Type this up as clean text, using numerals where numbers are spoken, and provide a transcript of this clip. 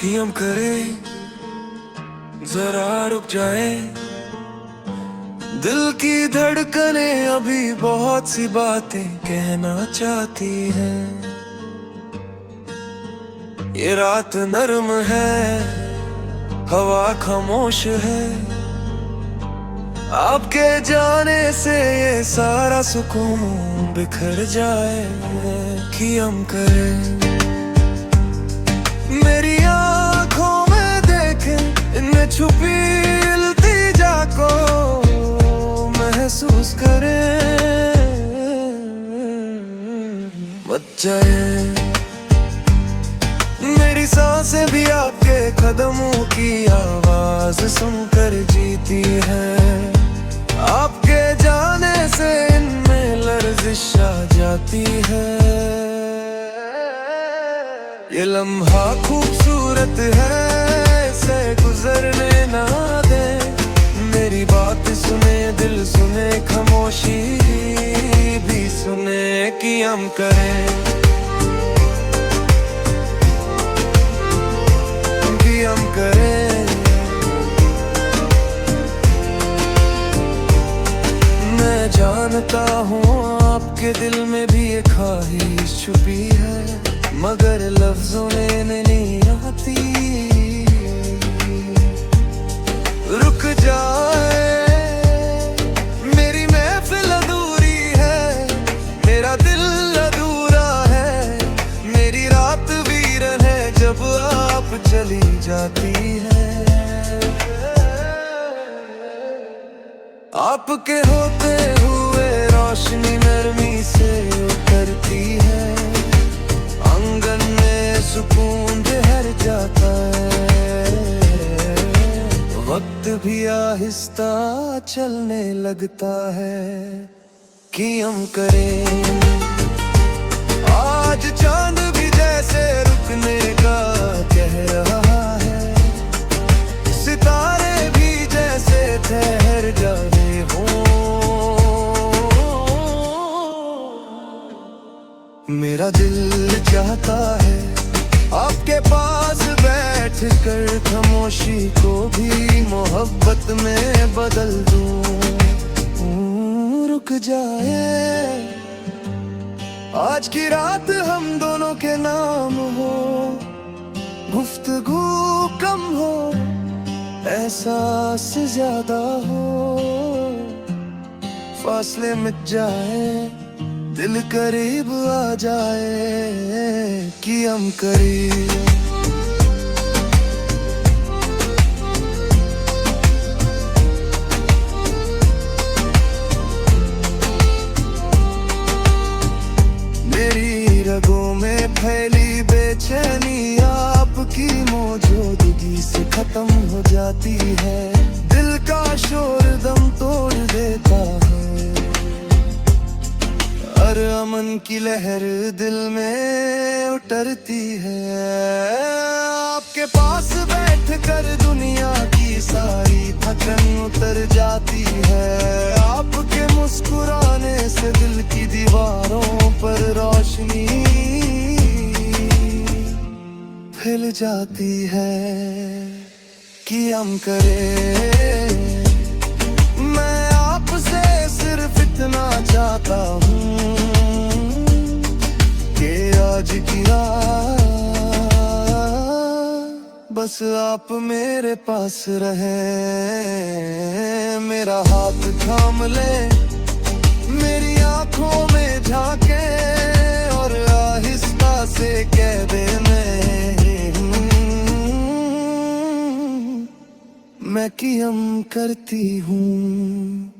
कि हम करे जरा रुक जाए। दिल की धड़कने अभी बहुत सी बातें कहना चाहती हैं। ये रात नर्म है, हवा खामोश है। आपके जाने से ये सारा सुकून बिखर जाए। कि हम करें मेरी आंखों में देखे, इनमें छुपी इल्तिजा को महसूस करें। मत जाए, मेरी सांसें भी आपके कदमों की आवाज सुनकर जीती है। आपके जाने से इनमें लर्जिश आ जाती है। ये लम्हा खूबसूरत है, इसे गुजरने ना दे। मेरी बात सुने, दिल सुने, खामोशी भी सुने। कि हम करें, कि हम करें। मैं जानता हूँ आपके दिल में भी ये ख्वाहिश छुपी है, मगर लफ्जों में नहीं आती। रुक जाए, मेरी महफिल अधूरी है, मेरा दिल अधूरा है। मेरी रात वीरन है जब आप चली जाती है। आपके होते हुए रोशनी नरमी से उतरती है। आंगन में सुकून ठहर जाता है। वक्त भी आहिस्ता चलने लगता है। कि हम करें, आज चांद भी जैसे रुकने का कह रहा है। सितारे भी जैसे ठहर जाने हों। मेरा दिल चाहता है आपके पास बैठ कर खामोशी को भी मोहब्बत में बदल दूं। रुक जाए, आज की रात हम दोनों के नाम हो। गुफ्तगू कम हो, एहसास ज्यादा हो। फासले मिट जाए, दिल करीब आ जाए। कि हम करीब, मेरी रगों में फैली बेचैनी आपकी मौजूदगी से खत्म हो जाती है। दिल का शोर दम तोड़ देता है। हर अमन की लहर दिल में उतरती है। आपके पास बैठकर दुनिया की सारी थकन उतर जाती है। आपके मुस्कुराने से दिल की दीवारों पर रोशनी फैल जाती है। कि हम करें, मैं आपसे सिर्फ इतना चाहता हूँ कि आज की रात बस आप मेरे पास रहे। मेरा हाथ थाम ले, मेरी आंखों में झांके और आहिस्ता से कह दे मैं कि हम करती हूँ।